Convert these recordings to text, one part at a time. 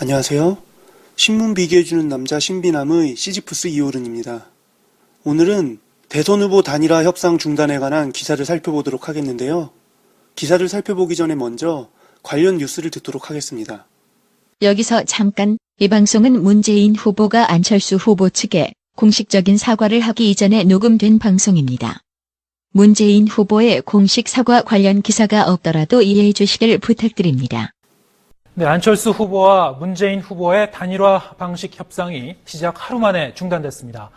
안녕하세요. 신문 비교해주는 남자 신비남의 시지프스 이호른입니다. 오늘은 대선 후보 단일화 협상 중단에 관한 기사를 살펴보도록 하겠는데요. 기사를 살펴보기 전에 먼저 관련 뉴스를 듣도록 하겠습니다. 여기서 잠깐, 이 방송은 문재인 후보가 안철수 후보 측에 공식적인 사과를 하기 이전에 녹음된 방송입니다. 문재인 후보의 공식 사과 관련 기사가 없더라도 이해해 주시길 부탁드립니다. 네, 안철수 후보와 문재인 후보의 단일화 방식 협상이 시작 하루 만에 중단됐습니다.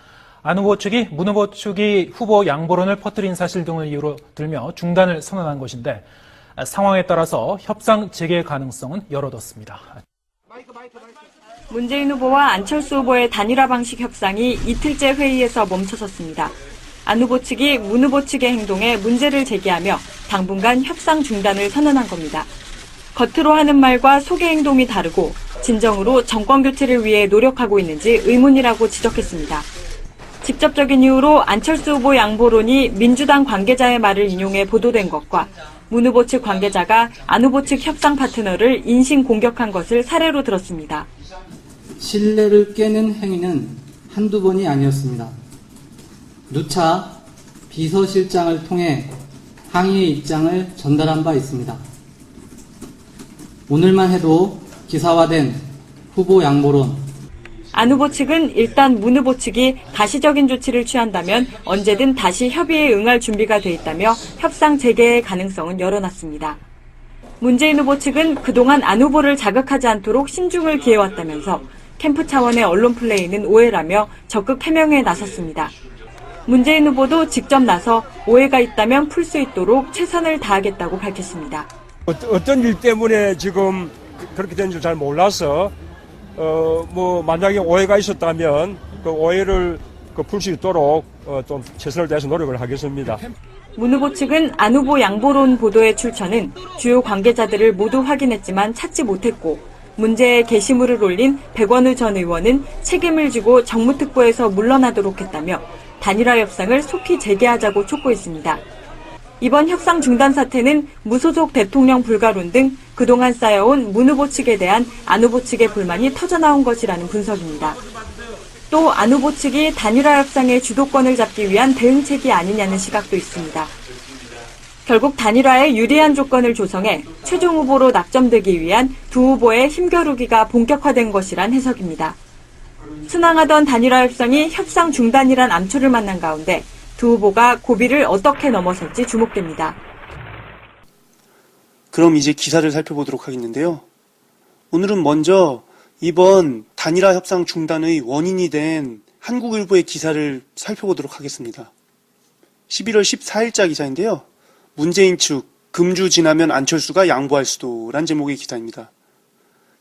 안 후보 측이 문 후보 측이 후보 양보론을 퍼뜨린 사실 등을 이유로 들며 중단을 선언한 것인데 상황에 따라서 협상 재개 가능성은 열어뒀습니다. 문재인 후보와 안철수 후보의 단일화 방식 협상이 이틀째 회의에서 멈춰섰습니다. 안 후보 측이 문 후보 측의 행동에 문제를 제기하며 당분간 협상 중단을 선언한 겁니다. 겉으로 하는 말과 속의 행동이 다르고 진정으로 정권 교체를 위해 노력하고 있는지 의문이라고 지적했습니다. 직접적인 이유로 안철수 후보 양보론이 민주당 관계자의 말을 인용해 보도된 것과 문 후보 측 관계자가 안 후보 측 협상 파트너를 인신 공격한 것을 사례로 들었습니다. 신뢰를 깨는 행위는 한두 번이 아니었습니다. 누차 비서실장을 통해 항의의 입장을 전달한 바 있습니다. 오늘만 해도 기사화된 후보 양보론. 안 후보 측은 일단 문 후보 측이 가시적인 조치를 취한다면 언제든 다시 협의에 응할 준비가 돼 있다며 협상 재개의 가능성은 열어놨습니다. 문재인 후보 측은 그동안 안 후보를 자극하지 않도록 신중을 기해왔다면서 캠프 차원의 언론 플레이는 오해라며 적극 해명에 나섰습니다. 문재인 후보도 직접 나서 오해가 있다면 풀 수 있도록 최선을 다하겠다고 밝혔습니다. 어떤 일 때문에 지금 그렇게 된 줄 잘 몰라서 만약에 오해가 있었다면 그 오해를 풀 수 있도록 좀 최선을 다해서 노력을 하겠습니다. 문 후보 측은 안 후보 양보론 보도의 출처는 주요 관계자들을 모두 확인했지만 찾지 못했고 문제의 게시물을 올린 백원우 전 의원은 책임을 지고 정무특보에서 물러나도록 했다며 단일화 협상을 속히 재개하자고 촉구했습니다. 이번 협상 중단 사태는 무소속 대통령 불가론 등 그동안 쌓여온 문 후보 측에 대한 안 후보 측의 불만이 터져나온 것이라는 분석입니다. 또 안 후보 측이 단일화 협상의 주도권을 잡기 위한 대응책이 아니냐는 시각도 있습니다. 결국 단일화에 유리한 조건을 조성해 최종 후보로 낙점되기 위한 두 후보의 힘겨루기가 본격화된 것이란 해석입니다. 순항하던 단일화 협상이 협상 중단이란 암초를 만난 가운데 두 후보가 고비를 어떻게 넘어설지 주목됩니다. 그럼 이제 기사를 살펴보도록 하겠는데요. 오늘은 먼저 이번 단일화 협상 중단의 원인이 된 한국일보의 기사를 살펴보도록 하겠습니다. 11월 14일자 기사인데요. 문재인 측 금주 지나면 안철수가 양보할 수도 란 제목의 기사입니다.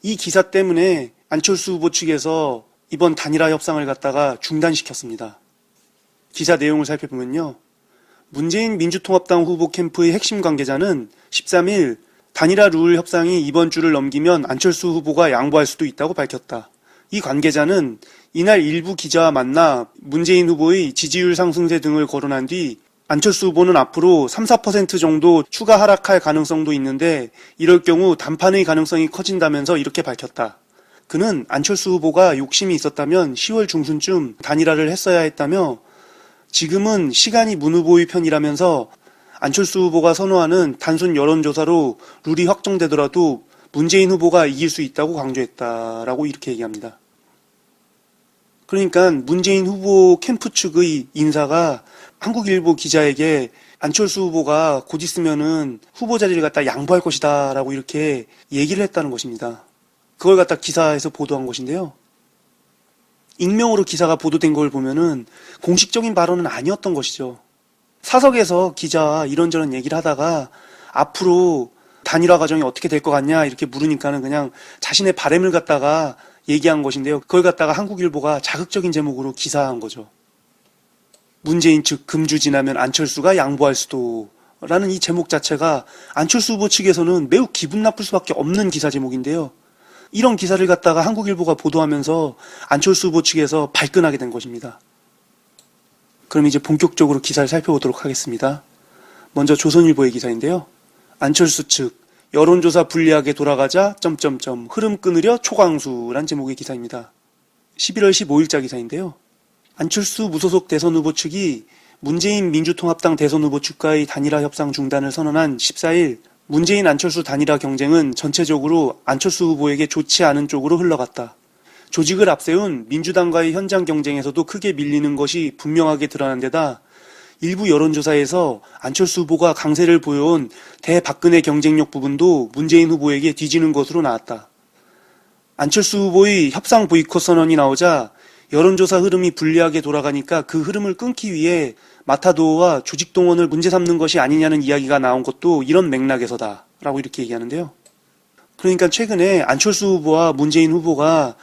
이 기사 때문에 안철수 후보 측에서 이번 단일화 협상을 갖다가 중단시켰습니다. 기사 내용을 살펴보면요. 문재인 민주통합당 후보 캠프의 핵심 관계자는 13일 단일화 룰 협상이 이번 주를 넘기면 안철수 후보가 양보할 수도 있다고 밝혔다. 이 관계자는 이날 일부 기자와 만나 문재인 후보의 지지율 상승세 등을 거론한 뒤 안철수 후보는 앞으로 3, 4% 정도 추가 하락할 가능성도 있는데 이럴 경우 단판의 가능성이 커진다면서 이렇게 밝혔다. 그는 안철수 후보가 욕심이 있었다면 10월 중순쯤 단일화를 했어야 했다며 지금은 시간이 문 후보의 편이라면서 안철수 후보가 선호하는 단순 여론조사로 룰이 확정되더라도 문재인 후보가 이길 수 있다고 강조했다라고 이렇게 얘기합니다. 그러니까 문재인 후보 캠프 측의 인사가 한국일보 기자에게 안철수 후보가 곧 있으면은 후보 자리를 갖다 양보할 것이다 라고 이렇게 얘기를 했다는 것입니다. 그걸 갖다 기사에서 보도한 것인데요. 익명으로 기사가 보도된 걸 보면은 공식적인 발언은 아니었던 것이죠. 사석에서 기자와 이런저런 얘기를 하다가 앞으로 단일화 과정이 어떻게 될 것 같냐 이렇게 물으니까는 그냥 자신의 바람을 갖다가 얘기한 것인데요. 그걸 갖다가 한국일보가 자극적인 제목으로 기사한 거죠. 문재인 측 금주 지나면 안철수가 양보할 수도 라는 이 제목 자체가 안철수 후보 측에서는 매우 기분 나쁠 수밖에 없는 기사 제목인데요. 이런 기사를 갖다가 한국일보가 보도하면서 안철수 후보 측에서 발끈하게 된 것입니다. 그럼 이제 본격적으로 기사를 살펴보도록 하겠습니다. 먼저 조선일보의 기사인데요. 안철수 측 여론조사 불리하게 돌아가자 점점점 흐름 끊으려 초강수란 제목의 기사입니다. 11월 15일자 기사인데요. 안철수 무소속 대선 후보 측이 문재인 민주통합당 대선 후보 측과의 단일화 협상 중단을 선언한 14일 문재인 안철수 단일화 경쟁은 전체적으로 안철수 후보에게 좋지 않은 쪽으로 흘러갔다. 조직을 앞세운 민주당과의 현장 경쟁에서도 크게 밀리는 것이 분명하게 드러난 데다 일부 여론조사에서 안철수 후보가 강세를 보여온 대박근혜 경쟁력 부분도 문재인 후보에게 뒤지는 것으로 나왔다. 안철수 후보의 협상 보이콧 선언이 나오자 여론조사 흐름이 불리하게 돌아가니까 그 흐름을 끊기 위해 마타도어와 조직 동원을 문제 삼는 것이 아니냐는 이야기가 나온 것도 이런 맥락에서다 라고 이렇게 얘기하는데요. 그러니까 최근에 안철수 후보와 문재인 후보가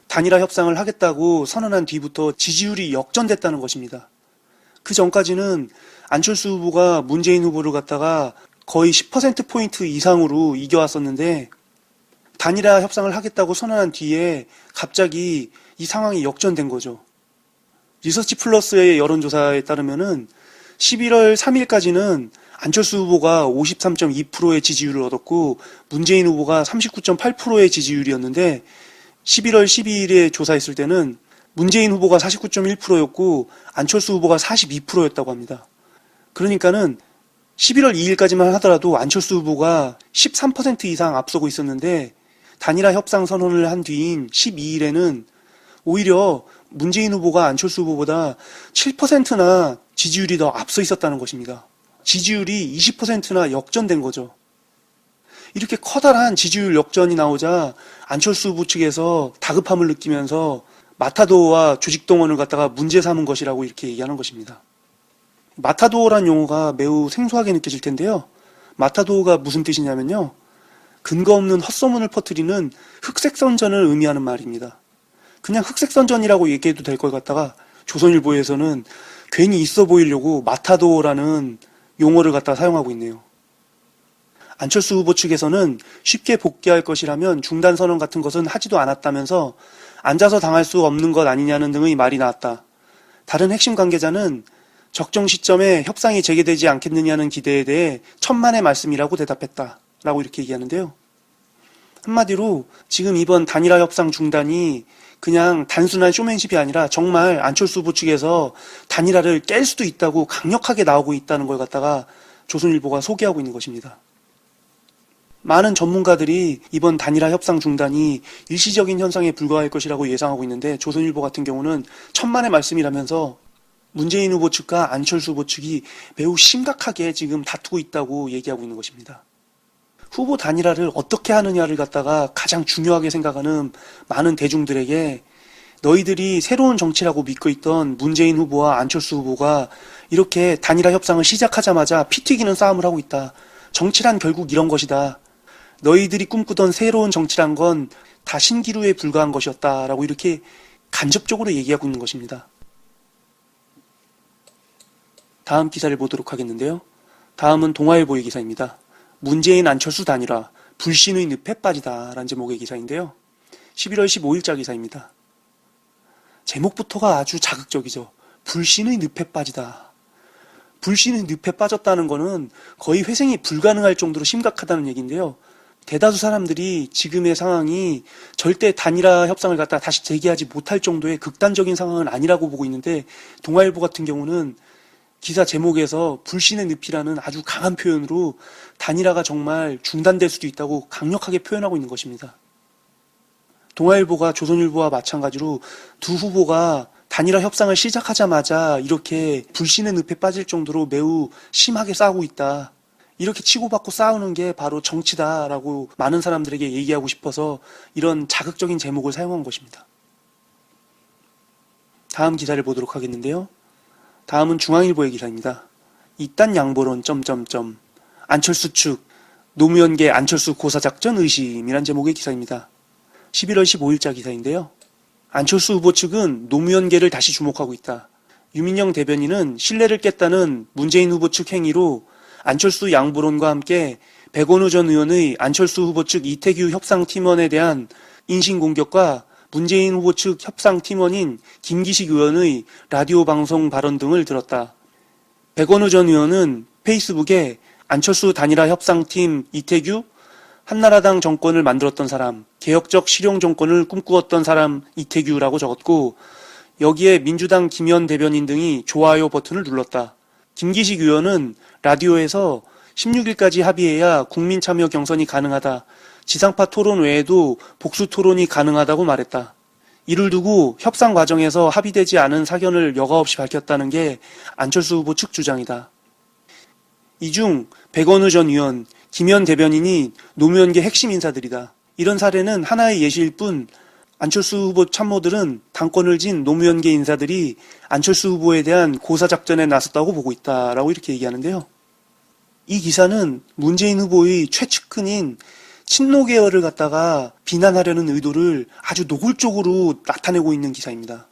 단일화 협상을 하겠다고 선언한 뒤부터 지지율이 역전됐다는 것입니다. 그 전까지는 안철수 후보가 문재인 후보를 갖다가 거의 10%포인트 이상으로 이겨왔었는데 단일화 협상을 하겠다고 선언한 뒤에 갑자기 이 상황이 역전된 거죠. 리서치 플러스의 여론조사에 따르면은 11월 3일까지는 안철수 후보가 53.2%의 지지율을 얻었고 문재인 후보가 39.8%의 지지율이었는데 11월 12일에 조사했을 때는 문재인 후보가 49.1%였고 안철수 후보가 42%였다고 합니다. 그러니까는 11월 2일까지만 하더라도 안철수 후보가 13% 이상 앞서고 있었는데 단일화 협상 선언을 한 뒤인 12일에는 오히려 문재인 후보가 안철수 후보보다 7%나 지지율이 더 앞서 있었다는 것입니다. 지지율이 20%나 역전된 거죠. 이렇게 커다란 지지율 역전이 나오자 안철수 후보 측에서 다급함을 느끼면서 마타도어와 조직동원을 갖다가 문제 삼은 것이라고 이렇게 얘기하는 것입니다. 마타도어란 용어가 매우 생소하게 느껴질 텐데요. 마타도어가 무슨 뜻이냐면요. 근거 없는 헛소문을 퍼뜨리는 흑색선전을 의미하는 말입니다. 그냥 흑색선전이라고 얘기해도 될 것 같다가 조선일보에서는 괜히 있어 보이려고 마타도어라는 용어를 갖다 사용하고 있네요. 안철수 후보 측에서는 쉽게 복귀할 것이라면 중단 선언 같은 것은 하지도 않았다면서 앉아서 당할 수 없는 것 아니냐는 등의 말이 나왔다. 다른 핵심 관계자는 적정 시점에 협상이 재개되지 않겠느냐는 기대에 대해 천만의 말씀이라고 대답했다. 라고 이렇게 얘기하는데요. 한마디로 지금 이번 단일화 협상 중단이 그냥 단순한 쇼맨십이 아니라 정말 안철수 후보 측에서 단일화를 깰 수도 있다고 강력하게 나오고 있다는 걸 갖다가 조선일보가 소개하고 있는 것입니다. 많은 전문가들이 이번 단일화 협상 중단이 일시적인 현상에 불과할 것이라고 예상하고 있는데 조선일보 같은 경우는 천만의 말씀이라면서 문재인 후보 측과 안철수 후보 측이 매우 심각하게 지금 다투고 있다고 얘기하고 있는 것입니다. 후보 단일화를 어떻게 하느냐를 갖다가 가장 중요하게 생각하는 많은 대중들에게 너희들이 새로운 정치라고 믿고 있던 문재인 후보와 안철수 후보가 이렇게 단일화 협상을 시작하자마자 피 튀기는 싸움을 하고 있다. 정치란 결국 이런 것이다. 너희들이 꿈꾸던 새로운 정치란 건 다 신기루에 불과한 것이었다라고 이렇게 간접적으로 얘기하고 있는 것입니다. 다음 기사를 보도록 하겠는데요. 다음은 동아일보의 기사입니다. 문재인 안철수 단일화 불신의 늪에 빠지다 라는 제목의 기사인데요. 11월 15일자 기사입니다. 제목부터가 아주 자극적이죠. 불신의 늪에 빠지다. 불신의 늪에 빠졌다는 거는 거의 회생이 불가능할 정도로 심각하다는 얘기인데요. 대다수 사람들이 지금의 상황이 절대 단일화 협상을 갖다 다시 재개하지 못할 정도의 극단적인 상황은 아니라고 보고 있는데 동아일보 같은 경우는 기사 제목에서 불신의 늪이라는 아주 강한 표현으로 단일화가 정말 중단될 수도 있다고 강력하게 표현하고 있는 것입니다. 동아일보가 조선일보와 마찬가지로 두 후보가 단일화 협상을 시작하자마자 이렇게 불신의 늪에 빠질 정도로 매우 심하게 싸우고 있다. 이렇게 치고받고 싸우는 게 바로 정치다라고 많은 사람들에게 얘기하고 싶어서 이런 자극적인 제목을 사용한 것입니다. 다음 기사를 보도록 하겠는데요. 다음은 중앙일보의 기사입니다. 이딴 양보론 안철수 측 노무현계 안철수 고사작전 의심이란 제목의 기사입니다. 11월 15일자 기사인데요. 안철수 후보 측은 노무현계를 다시 주목하고 있다. 유민영 대변인은 신뢰를 깼다는 문재인 후보 측 행위로 안철수 양보론과 함께 백원우 전 의원의 안철수 후보 측 이태규 협상팀원에 대한 인신공격과 문재인 후보 측 협상팀원인 김기식 의원의 라디오 방송 발언 등을 들었다. 백원우 전 의원은 페이스북에 안철수 단일화 협상팀 이태규, 한나라당 정권을 만들었던 사람, 개혁적 실용 정권을 꿈꾸었던 사람 이태규라고 적었고 여기에 민주당 김현 대변인 등이 좋아요 버튼을 눌렀다. 김기식 의원은 라디오에서 16일까지 합의해야 국민 참여 경선이 가능하다. 지상파 토론 외에도 복수 토론이 가능하다고 말했다. 이를 두고 협상 과정에서 합의되지 않은 사견을 여과 없이 밝혔다는 게 안철수 후보 측 주장이다. 이 중 백원우 전 의원, 김현 대변인이 노무현계 핵심 인사들이다. 이런 사례는 하나의 예시일 뿐 안철수 후보 참모들은 당권을 진 노무현계 인사들이 안철수 후보에 대한 고사작전에 나섰다고 보고 있다라고 이렇게 얘기하는데요. 이 기사는 문재인 후보의 최측근인 친노 계열을 갖다가 비난하려는 의도를 아주 노골적으로 나타내고 있는 기사입니다.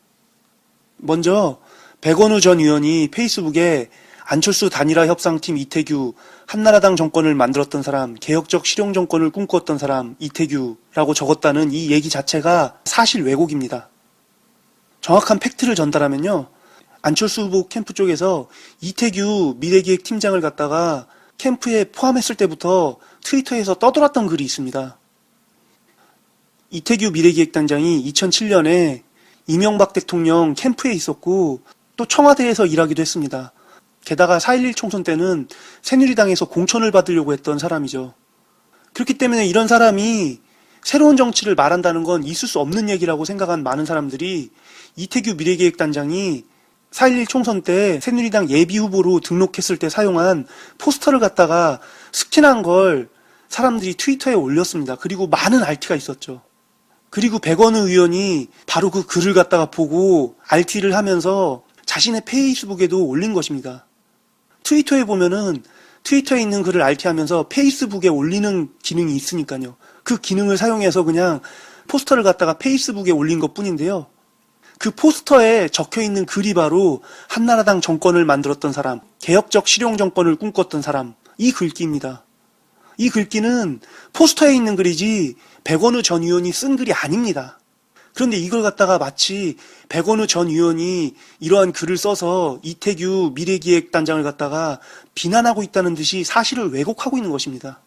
먼저 백원우 전 의원이 페이스북에 안철수 단일화 협상팀 이태규, 한나라당 정권을 만들었던 사람, 개혁적 실용 정권을 꿈꾸었던 사람 이태규라고 적었다는 이 얘기 자체가 사실 왜곡입니다. 정확한 팩트를 전달하면요. 안철수 후보 캠프 쪽에서 이태규 미래기획팀장을 갖다가 캠프에 포함했을 때부터 트위터에서 떠돌았던 글이 있습니다. 이태규 미래기획단장이 2007년에 이명박 대통령 캠프에 있었고 또 청와대에서 일하기도 했습니다. 게다가 4.11 총선 때는 새누리당에서 공천을 받으려고 했던 사람이죠. 그렇기 때문에 이런 사람이 새로운 정치를 말한다는 건 있을 수 없는 얘기라고 생각한 많은 사람들이 이태규 미래기획단장이 4.11 총선 때 새누리당 예비후보로 등록했을 때 사용한 포스터를 갖다가 스캔한 걸 사람들이 트위터에 올렸습니다. 그리고 많은 RT가 있었죠. 그리고 백원우 의원이 바로 그 글을 갖다가 보고 RT를 하면서 자신의 페이스북에도 올린 것입니다. 트위터에 보면은 트위터에 있는 글을 RT하면서 페이스북에 올리는 기능이 있으니까요. 그 기능을 사용해서 그냥 포스터를 갖다가 페이스북에 올린 것 뿐인데요. 그 포스터에 적혀 있는 글이 바로 한나라당 정권을 만들었던 사람, 개혁적 실용 정권을 꿈꿨던 사람, 이 글귀입니다. 이 글귀는 포스터에 있는 글이지 백원우 전 의원이 쓴 글이 아닙니다. 그런데 이걸 갖다가 마치 백원우 전 의원이 이러한 글을 써서 이태규 미래기획단장을 갖다가 비난하고 있다는 듯이 사실을 왜곡하고 있는 것입니다.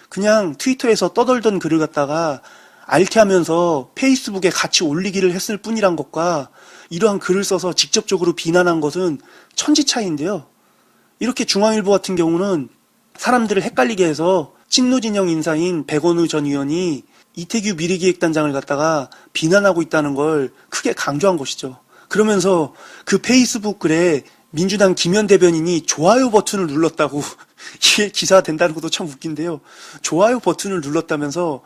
그냥 트위터에서 떠돌던 글을 갖다가 RT하면서 페이스북에 같이 올리기를 했을 뿐이란 것과 이러한 글을 써서 직접적으로 비난한 것은 천지 차이인데요. 이렇게 중앙일보 같은 경우는 사람들을 헷갈리게 해서 친노진영 인사인 백원우 전 의원이 이태규 미래기획단장을 갖다가 비난하고 있다는 걸 크게 강조한 것이죠. 그러면서 그 페이스북 글에 민주당 김현 대변인이 좋아요 버튼을 눌렀다고 이게 기사가 된다는 것도 참 웃긴데요. 좋아요 버튼을 눌렀다면서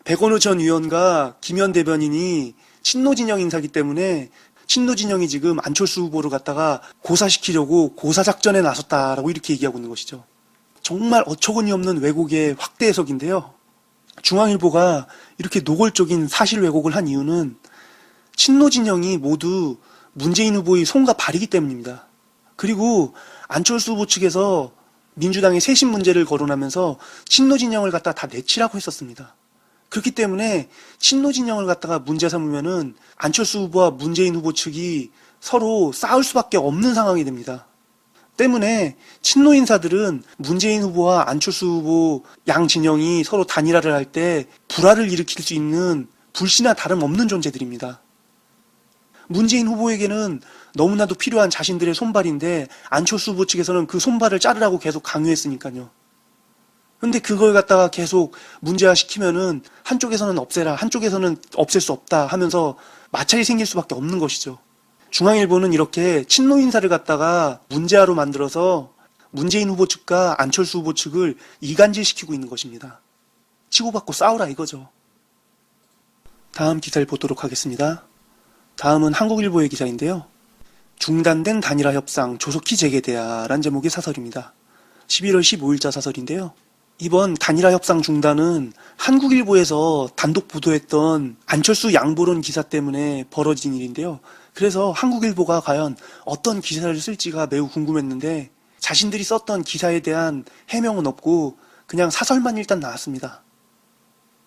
백원우 전 의원과 김현 대변인이 친노진영 인사기 때문에 친노진영이 지금 안철수 후보를 갖다가 고사시키려고 고사작전에 나섰다라고 이렇게 얘기하고 있는 것이죠. 정말 어처구니 없는 왜곡의 확대 해석인데요. 중앙일보가 이렇게 노골적인 사실 왜곡을 한 이유는 친노진영이 모두 문재인 후보의 손과 발이기 때문입니다. 그리고 안철수 후보 측에서 민주당의 쇄신 문제를 거론하면서 친노진영을 갖다가 다 내치라고 했었습니다. 그렇기 때문에 친노진영을 갖다가 문제 삼으면은 안철수 후보와 문재인 후보 측이 서로 싸울 수밖에 없는 상황이 됩니다. 때문에 친노 인사들은 문재인 후보와 안철수 후보 양 진영이 서로 단일화를 할 때 불화를 일으킬 수 있는 불씨나 다름없는 존재들입니다. 문재인 후보에게는 너무나도 필요한 자신들의 손발인데 안철수 후보 측에서는 그 손발을 자르라고 계속 강요했으니까요. 근데 그걸 갖다가 계속 문제화 시키면은 한쪽에서는 없애라, 한쪽에서는 없앨 수 없다 하면서 마찰이 생길 수밖에 없는 것이죠. 중앙일보는 이렇게 친노 인사를 갖다가 문제화로 만들어서 문재인 후보 측과 안철수 후보 측을 이간질시키고 있는 것입니다. 치고받고 싸우라 이거죠. 다음 기사를 보도록 하겠습니다. 다음은 한국일보의 기사인데요. 중단된 단일화 협상 조속히 재개돼야라는 제목의 사설입니다. 11월 15일자 사설인데요. 이번 단일화 협상 중단은 한국일보에서 단독 보도했던 안철수 양보론 기사 때문에 벌어진 일인데요. 그래서 한국일보가 과연 어떤 기사를 쓸지가 매우 궁금했는데 자신들이 썼던 기사에 대한 해명은 없고 그냥 사설만 일단 나왔습니다.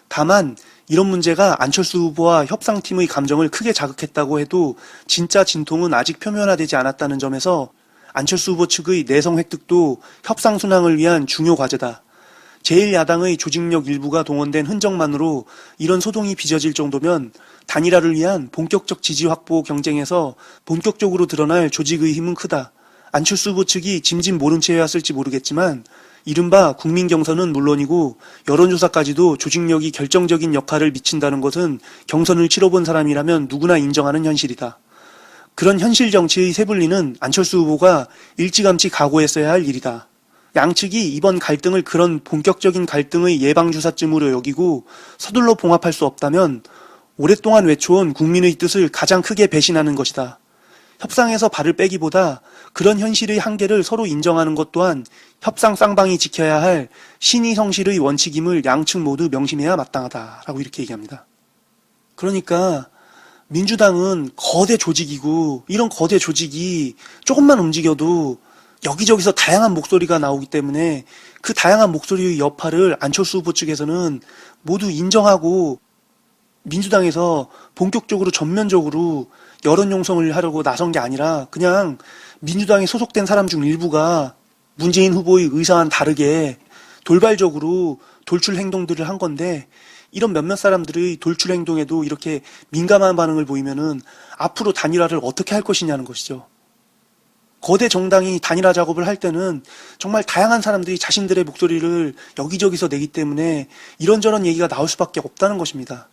다만 이런 문제가 안철수 후보와 협상팀의 감정을 크게 자극했다고 해도 진짜 진통은 아직 표면화되지 않았다는 점에서 안철수 후보 측의 내성 획득도 협상 순항을 위한 중요 과제다. 제1야당의 조직력 일부가 동원된 흔적만으로 이런 소동이 빚어질 정도면 단일화를 위한 본격적 지지 확보 경쟁에서 본격적으로 드러날 조직의 힘은 크다. 안철수 후보 측이 짐짓 모른 채 해왔을지 모르겠지만 이른바 국민 경선은 물론이고 여론조사까지도 조직력이 결정적인 역할을 미친다는 것은 경선을 치러본 사람이라면 누구나 인정하는 현실이다. 그런 현실 정치의 세분리는 안철수 후보가 일찌감치 각오했어야 할 일이다. 양측이 이번 갈등을 그런 본격적인 갈등의 예방주사쯤으로 여기고 서둘러 봉합할 수 없다면 오랫동안 외쳐온 국민의 뜻을 가장 크게 배신하는 것이다. 협상에서 발을 빼기보다 그런 현실의 한계를 서로 인정하는 것 또한 협상 쌍방이 지켜야 할 신의성실의 원칙임을 양측 모두 명심해야 마땅하다라고 이렇게 얘기합니다. 그러니까 민주당은 거대 조직이고 이런 거대 조직이 조금만 움직여도 여기저기서 다양한 목소리가 나오기 때문에 그 다양한 목소리의 여파를 안철수 후보 측에서는 모두 인정하고 민주당에서 본격적으로 전면적으로 여론 형성을 하려고 나선 게 아니라 그냥 민주당에 소속된 사람 중 일부가 문재인 후보의 의사와는 다르게 돌발적으로 돌출 행동들을 한 건데 이런 몇몇 사람들의 돌출 행동에도 이렇게 민감한 반응을 보이면은 앞으로 단일화를 어떻게 할 것이냐는 것이죠. 거대 정당이 단일화 작업을 할 때는 정말 다양한 사람들이 자신들의 목소리를 여기저기서 내기 때문에 이런저런 얘기가 나올 수밖에 없다는 것입니다.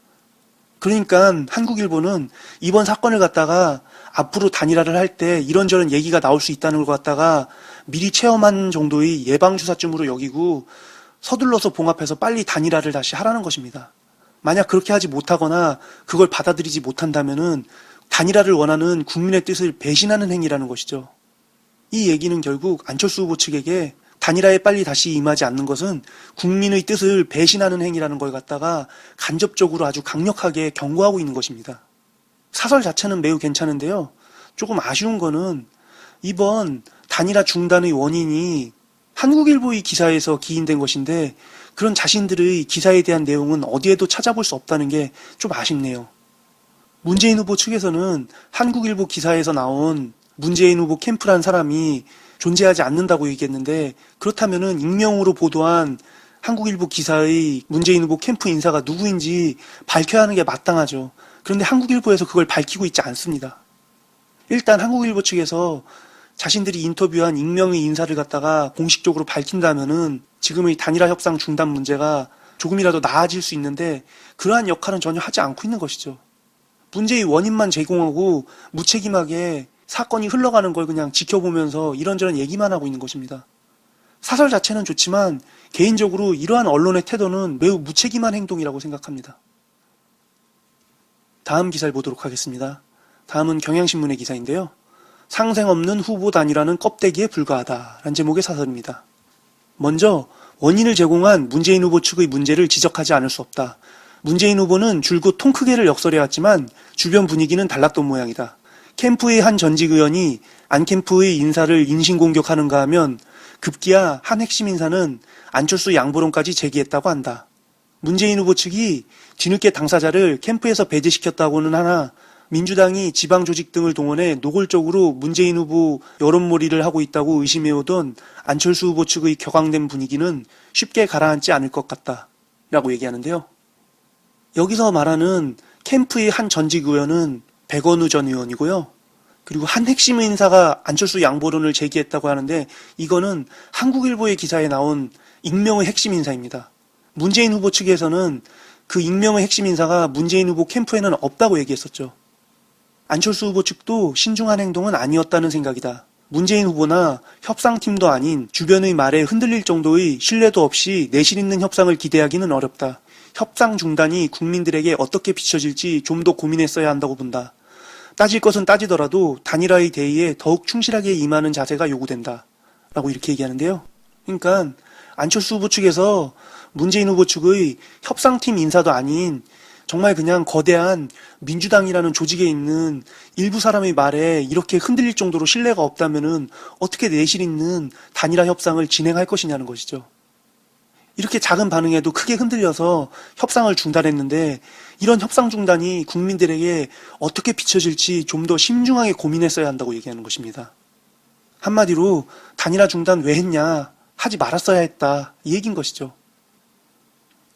그러니까 한국일보는 이번 사건을 갖다가 앞으로 단일화를 할 때 이런저런 얘기가 나올 수 있다는 걸 갖다가 미리 체험한 정도의 예방주사쯤으로 여기고 서둘러서 봉합해서 빨리 단일화를 다시 하라는 것입니다. 만약 그렇게 하지 못하거나 그걸 받아들이지 못한다면은 단일화를 원하는 국민의 뜻을 배신하는 행위라는 것이죠. 이 얘기는 결국 안철수 후보 측에게 단일화에 빨리 다시 임하지 않는 것은 국민의 뜻을 배신하는 행위라는 걸 갖다가 간접적으로 아주 강력하게 경고하고 있는 것입니다. 사설 자체는 매우 괜찮은데요. 조금 아쉬운 거는 이번 단일화 중단의 원인이 한국일보의 기사에서 기인된 것인데 그런 자신들의 기사에 대한 내용은 어디에도 찾아볼 수 없다는 게 좀 아쉽네요. 문재인 후보 측에서는 한국일보 기사에서 나온 문재인 후보 캠프란 사람이 존재하지 않는다고 얘기했는데 그렇다면은 익명으로 보도한 한국일보 기사의 문재인 후보 캠프 인사가 누구인지 밝혀야 하는 게 마땅하죠. 그런데 한국일보에서 그걸 밝히고 있지 않습니다. 일단 한국일보 측에서 자신들이 인터뷰한 익명의 인사를 갖다가 공식적으로 밝힌다면은 지금의 단일화 협상 중단 문제가 조금이라도 나아질 수 있는데 그러한 역할은 전혀 하지 않고 있는 것이죠. 문제의 원인만 제공하고 무책임하게 사건이 흘러가는 걸 그냥 지켜보면서 이런저런 얘기만 하고 있는 것입니다. 사설 자체는 좋지만 개인적으로 이러한 언론의 태도는 매우 무책임한 행동이라고 생각합니다. 다음 기사를 보도록 하겠습니다. 다음은 경향신문의 기사인데요. 상생 없는 후보 단일화는 껍데기에 불과하다라는 제목의 사설입니다. 먼저 원인을 제공한 문재인 후보 측의 문제를 지적하지 않을 수 없다. 문재인 후보는 줄곧 통 크게를 역설해왔지만 주변 분위기는 달랐던 모양이다. 캠프의 한 전직 의원이 안 캠프의 인사를 인신공격하는가 하면 급기야 한 핵심 인사는 안철수 양보론까지 제기했다고 한다. 문재인 후보 측이 뒤늦게 당사자를 캠프에서 배제시켰다고는 하나 민주당이 지방조직 등을 동원해 노골적으로 문재인 후보 여론몰이를 하고 있다고 의심해오던 안철수 후보 측의 격앙된 분위기는 쉽게 가라앉지 않을 것 같다 라고 얘기하는데요. 여기서 말하는 캠프의 한 전직 의원은 백원우 전 의원이고요. 그리고 한 핵심 인사가 안철수 양보론을 제기했다고 하는데 이거는 한국일보의 기사에 나온 익명의 핵심 인사입니다. 문재인 후보 측에서는 그 익명의 핵심 인사가 문재인 후보 캠프에는 없다고 얘기했었죠. 안철수 후보 측도 신중한 행동은 아니었다는 생각이다. 문재인 후보나 협상팀도 아닌 주변의 말에 흔들릴 정도의 신뢰도 없이 내실 있는 협상을 기대하기는 어렵다. 협상 중단이 국민들에게 어떻게 비춰질지 좀 더 고민했어야 한다고 본다. 따질 것은 따지더라도 단일화의 대의에 더욱 충실하게 임하는 자세가 요구된다. 라고 이렇게 얘기하는데요. 그러니까 안철수 후보 측에서 문재인 후보 측의 협상팀 인사도 아닌 정말 그냥 거대한 민주당이라는 조직에 있는 일부 사람의 말에 이렇게 흔들릴 정도로 신뢰가 없다면은 어떻게 내실 있는 단일화 협상을 진행할 것이냐는 것이죠. 이렇게 작은 반응에도 크게 흔들려서 협상을 중단했는데 이런 협상 중단이 국민들에게 어떻게 비춰질지 좀 더 신중하게 고민했어야 한다고 얘기하는 것입니다. 한마디로 단일화 중단 왜 했냐? 하지 말았어야 했다. 이 얘기인 것이죠.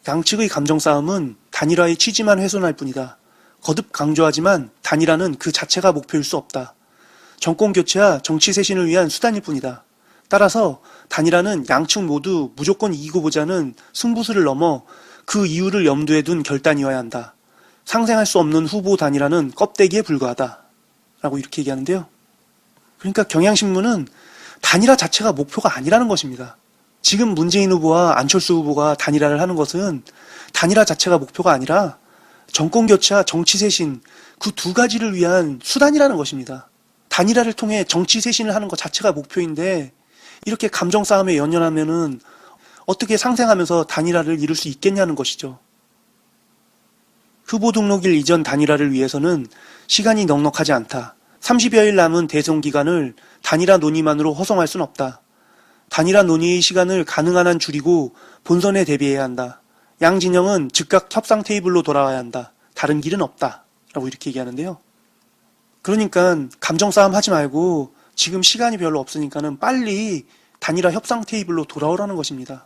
양측의 감정 싸움은 단일화의 취지만 훼손할 뿐이다. 거듭 강조하지만 단일화는 그 자체가 목표일 수 없다. 정권 교체와 정치 쇄신을 위한 수단일 뿐이다. 따라서 단일화는 양측 모두 무조건 이기고 보자는 승부수를 넘어 그 이유를 염두에 둔 결단이어야 한다. 상생할 수 없는 후보 단일화는 껍데기에 불과하다. 라고 이렇게 얘기하는데요. 그러니까 경향신문은 단일화 자체가 목표가 아니라는 것입니다. 지금 문재인 후보와 안철수 후보가 단일화를 하는 것은 단일화 자체가 목표가 아니라 정권 교체와 정치 쇄신 그 두 가지를 위한 수단이라는 것입니다. 단일화를 통해 정치 쇄신을 하는 것 자체가 목표인데 이렇게 감정 싸움에 연연하면은 어떻게 상생하면서 단일화를 이룰 수 있겠냐는 것이죠. 후보 등록일 이전 단일화를 위해서는 시간이 넉넉하지 않다. 30여일 남은 대선 기간을 단일화 논의만으로 허송할 순 없다. 단일화 논의의 시간을 가능한 한 줄이고 본선에 대비해야 한다. 양 진영은 즉각 협상 테이블로 돌아와야 한다. 다른 길은 없다. 라고 이렇게 얘기하는데요. 그러니까 감정 싸움 하지 말고 지금 시간이 별로 없으니까는 빨리 단일화 협상 테이블로 돌아오라는 것입니다.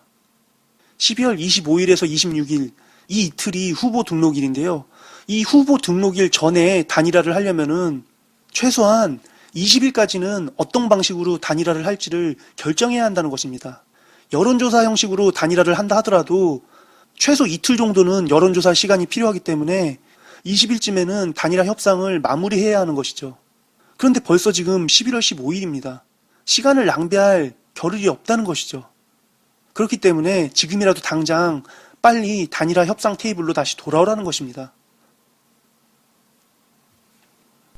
12월 25일에서 26일 이 이틀이 후보 등록일인데요. 이 후보 등록일 전에 단일화를 하려면은 최소한 20일까지는 어떤 방식으로 단일화를 할지를 결정해야 한다는 것입니다. 여론조사 형식으로 단일화를 한다 하더라도 최소 이틀 정도는 여론조사 시간이 필요하기 때문에 20일쯤에는 단일화 협상을 마무리해야 하는 것이죠. 그런데 벌써 지금 11월 15일입니다. 시간을 낭비할 겨를이 없다는 것이죠. 그렇기 때문에 지금이라도 당장 빨리 단일화 협상 테이블로 다시 돌아오라는 것입니다.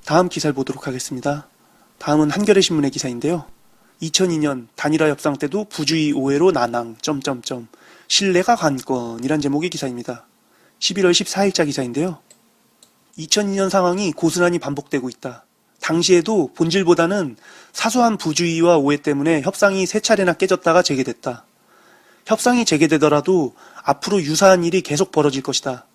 다음 기사를 보도록 하겠습니다. 다음은 한겨레 신문의 기사인데요. 2002년 단일화 협상 때도 부주의 오해로 난항... 신뢰가 관건이란 제목의 기사입니다. 11월 14일자 기사인데요. 2002년 상황이 고스란히 반복되고 있다. 당시에도 본질보다는 사소한 부주의와 오해 때문에 협상이 3차례나 깨졌다가 재개됐다. 협상이 재개되더라도 앞으로 유사한 일이 계속 벌어질 것이다.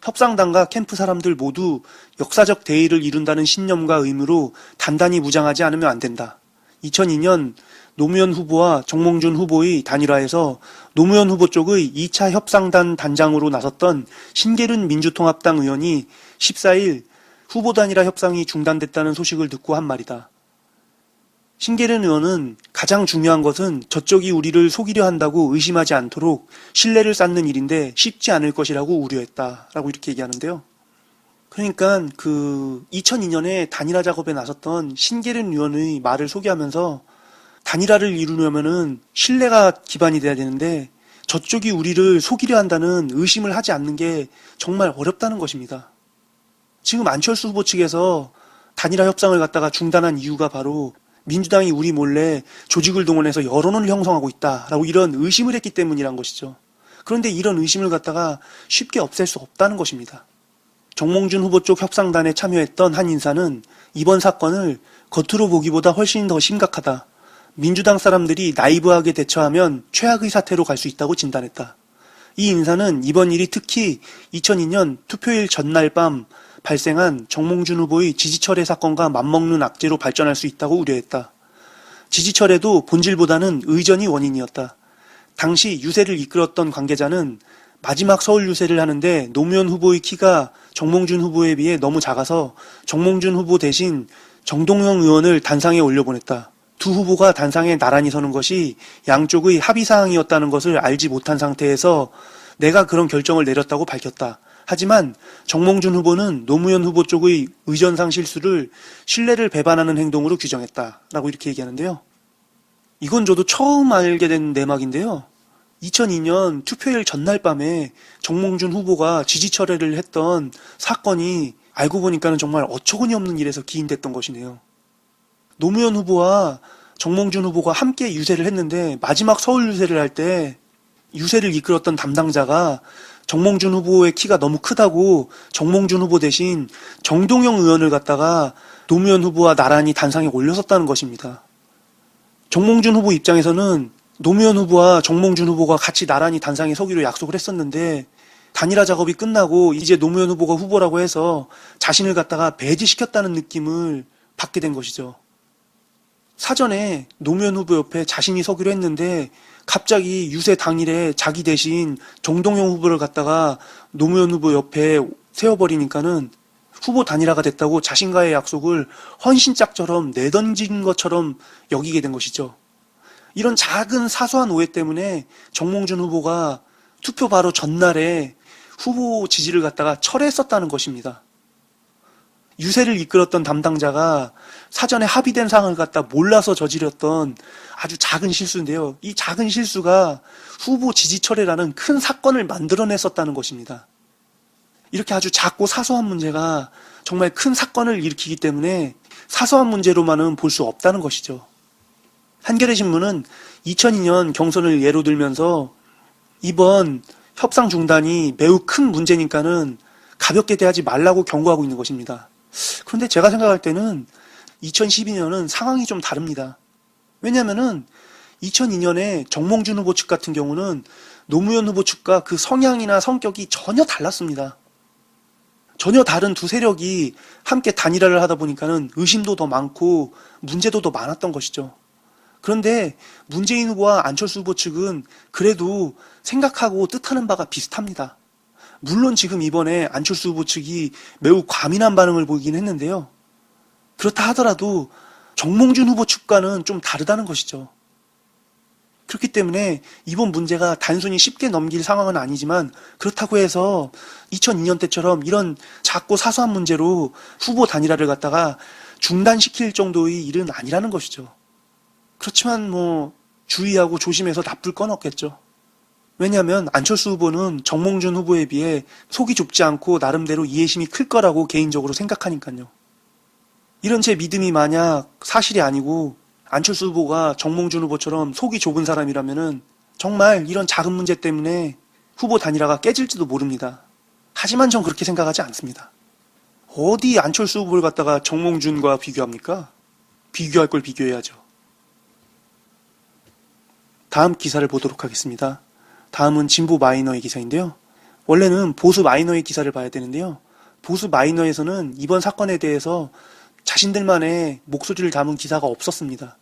협상단과 캠프 사람들 모두 역사적 대의를 이룬다는 신념과 의무로 단단히 무장하지 않으면 안 된다. 2002년 노무현 후보와 정몽준 후보의 단일화에서 노무현 후보 쪽의 2차 협상단 단장으로 나섰던 신계른 민주통합당 의원이 14일 후보 단일화 협상이 중단됐다는 소식을 듣고 한 말이다. 신계른 의원은 가장 중요한 것은 저쪽이 우리를 속이려 한다고 의심하지 않도록 신뢰를 쌓는 일인데 쉽지 않을 것이라고 우려했다. 라고 이렇게 얘기하는데요. 그러니까 2002년에 단일화 작업에 나섰던 신계른 의원의 말을 소개하면서 단일화를 이루려면은 신뢰가 기반이 돼야 되는데 저쪽이 우리를 속이려 한다는 의심을 하지 않는 게 정말 어렵다는 것입니다. 지금 안철수 후보 측에서 단일화 협상을 갖다가 중단한 이유가 바로 민주당이 우리 몰래 조직을 동원해서 여론을 형성하고 있다라고 이런 의심을 했기 때문이란 것이죠. 그런데 이런 의심을 갖다가 쉽게 없앨 수 없다는 것입니다. 정몽준 후보 쪽 협상단에 참여했던 한 인사는 이번 사건을 겉으로 보기보다 훨씬 더 심각하다. 민주당 사람들이 나이브하게 대처하면 최악의 사태로 갈 수 있다고 진단했다. 이 인사는 이번 일이 특히 2002년 투표일 전날 밤 발생한 정몽준 후보의 지지철회 사건과 맞먹는 악재로 발전할 수 있다고 우려했다. 지지철회도 본질보다는 의전이 원인이었다. 당시 유세를 이끌었던 관계자는 마지막 서울 유세를 하는데 노무현 후보의 키가 정몽준 후보에 비해 너무 작아서 정몽준 후보 대신 정동영 의원을 단상에 올려보냈다. 두 후보가 단상에 나란히 서는 것이 양쪽의 합의사항이었다는 것을 알지 못한 상태에서 내가 그런 결정을 내렸다고 밝혔다. 하지만 정몽준 후보는 노무현 후보 쪽의 의전상 실수를 신뢰를 배반하는 행동으로 규정했다. 라고 이렇게 얘기하는데요. 이건 저도 처음 알게 된 내막인데요. 2002년 투표일 전날 밤에 정몽준 후보가 지지철회를 했던 사건이 알고 보니까는 정말 어처구니 없는 일에서 기인됐던 것이네요. 노무현 후보와 정몽준 후보가 함께 유세를 했는데 마지막 서울 유세를 할 때 유세를 이끌었던 담당자가 정몽준 후보의 키가 너무 크다고 정몽준 후보 대신 정동영 의원을 갖다가 노무현 후보와 나란히 단상에 올려섰다는 것입니다. 정몽준 후보 입장에서는 노무현 후보와 정몽준 후보가 같이 나란히 단상에 서기로 약속을 했었는데 단일화 작업이 끝나고 이제 노무현 후보가 후보라고 해서 자신을 갖다가 배제시켰다는 느낌을 받게 된 것이죠. 사전에 노무현 후보 옆에 자신이 서기로 했는데 갑자기 유세 당일에 자기 대신 정동영 후보를 갖다가 노무현 후보 옆에 세워버리니까는 후보 단일화가 됐다고 자신과의 약속을 헌신짝처럼 내던진 것처럼 여기게 된 것이죠. 이런 작은 사소한 오해 때문에 정몽준 후보가 투표 바로 전날에 후보 지지를 갖다가 철회했었다는 것입니다. 유세를 이끌었던 담당자가 사전에 합의된 사항을 갖다 몰라서 저질렀던 아주 작은 실수인데요. 이 작은 실수가 후보 지지 철회라는 큰 사건을 만들어냈었다는 것입니다. 이렇게 아주 작고 사소한 문제가 정말 큰 사건을 일으키기 때문에 사소한 문제로만은 볼 수 없다는 것이죠. 한겨레 신문은 2002년 경선을 예로 들면서 이번 협상 중단이 매우 큰 문제니까는 가볍게 대하지 말라고 경고하고 있는 것입니다. 그런데 제가 생각할 때는 2012년은 상황이 좀 다릅니다. 왜냐하면은 2002년에 정몽준 후보 측 같은 경우는 노무현 후보 측과 그 성향이나 성격이 전혀 달랐습니다. 전혀 다른 두 세력이 함께 단일화를 하다 보니까는 의심도 더 많고 문제도 더 많았던 것이죠. 그런데 문재인 후보와 안철수 후보 측은 그래도 생각하고 뜻하는 바가 비슷합니다. 물론 지금 이번에 안철수 후보 측이 매우 과민한 반응을 보이긴 했는데요. 그렇다 하더라도 정몽준 후보 측과는 좀 다르다는 것이죠. 그렇기 때문에 이번 문제가 단순히 쉽게 넘길 상황은 아니지만 그렇다고 해서 2002년 때처럼 이런 작고 사소한 문제로 후보 단일화를 갖다가 중단시킬 정도의 일은 아니라는 것이죠. 그렇지만 주의하고 조심해서 나쁠 건 없겠죠. 왜냐하면 안철수 후보는 정몽준 후보에 비해 속이 좁지 않고 나름대로 이해심이 클 거라고 개인적으로 생각하니까요. 이런 제 믿음이 만약 사실이 아니고 안철수 후보가 정몽준 후보처럼 속이 좁은 사람이라면은 정말 이런 작은 문제 때문에 후보 단일화가 깨질지도 모릅니다. 하지만 전 그렇게 생각하지 않습니다. 어디 안철수 후보를 갖다가 정몽준과 비교합니까? 비교할 걸 비교해야죠. 다음 기사를 보도록 하겠습니다. 다음은 진보 마이너의 기사인데요. 원래는 보수 마이너의 기사를 봐야 되는데요. 보수 마이너에서는 이번 사건에 대해서 자신들만의 목소리를 담은 기사가 없었습니다.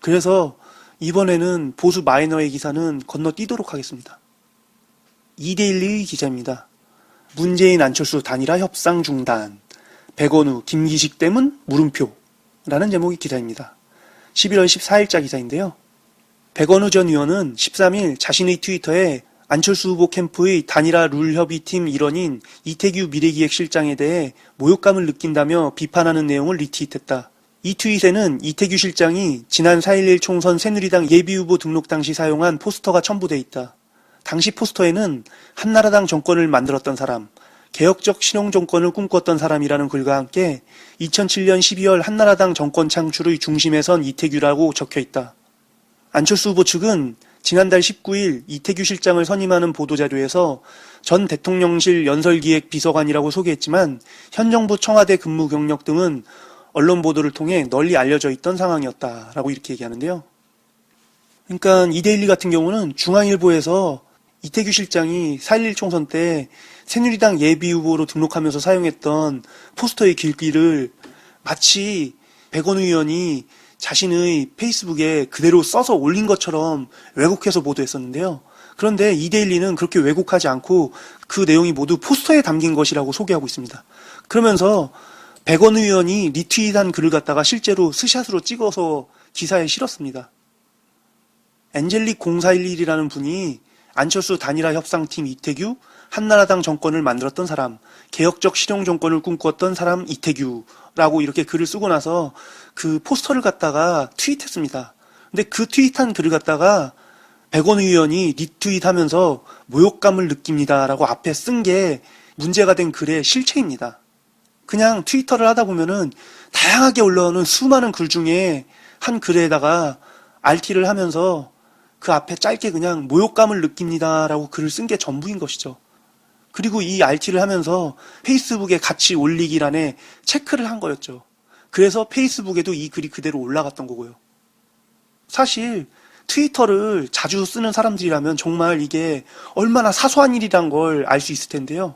그래서 이번에는 보수 마이너의 기사는 건너뛰도록 하겠습니다. 이데일리의 기자입니다. 문재인 안철수 단일화 협상 중단, 백원우 김기식 때문 물음표라는 제목의 기사입니다. 11월 14일자 기사인데요. 백원우 전 의원은 13일 자신의 트위터에 안철수 후보 캠프의 단일화 룰협의팀 일원인 이태규 미래기획실장에 대해 모욕감을 느낀다며 비판하는 내용을 리트윗했다. 이 트윗에는 이태규 실장이 지난 4.11 총선 새누리당 예비후보 등록 당시 사용한 포스터가 첨부돼 있다. 당시 포스터에는 한나라당 정권을 만들었던 사람, 개혁적 실용정권을 꿈꿨던 사람이라는 글과 함께 2007년 12월 한나라당 정권 창출의 중심에 선 이태규라고 적혀 있다. 안철수 후보 측은 지난달 19일 이태규 실장을 선임하는 보도자료에서 전 대통령실 연설기획 비서관이라고 소개했지만 현 정부 청와대 근무 경력 등은 언론 보도를 통해 널리 알려져 있던 상황이었다라고 이렇게 얘기하는데요. 그러니까 이데일리 같은 경우는 중앙일보에서 이태규 실장이 4.11 총선 때 새누리당 예비후보로 등록하면서 사용했던 포스터의 글귀를 마치 백원우 의원이 자신의 페이스북에 그대로 써서 올린 것처럼 왜곡해서 보도했었는데요. 그런데 이데일리는 그렇게 왜곡하지 않고 그 내용이 모두 포스터에 담긴 것이라고 소개하고 있습니다. 그러면서 백원우 의원이 리트윗한 글을 갖다가 실제로 스샷으로 찍어서 기사에 실었습니다. 엔젤릭 0411이라는 분이 안철수 단일화 협상팀 이태규, 한나라당 정권을 만들었던 사람, 개혁적 실용정권을 꿈꿨던 사람 이태규라고 이렇게 글을 쓰고 나서 그 포스터를 갖다가 트윗했습니다. 근데 그 트윗한 글을 갖다가 백원우 의원이 리트윗하면서 모욕감을 느낍니다라고 앞에 쓴 게 문제가 된 글의 실체입니다. 그냥 트위터를 하다 보면은 다양하게 올라오는 수많은 글 중에 한 글에다가 RT를 하면서 그 앞에 짧게 그냥 모욕감을 느낍니다라고 글을 쓴 게 전부인 것이죠. 그리고 이 RT를 하면서 페이스북에 같이 올리기란에 체크를 한 거였죠. 그래서 페이스북에도 이 글이 그대로 올라갔던 거고요. 사실 트위터를 자주 쓰는 사람들이라면 정말 이게 얼마나 사소한 일이란 걸 알 수 있을 텐데요.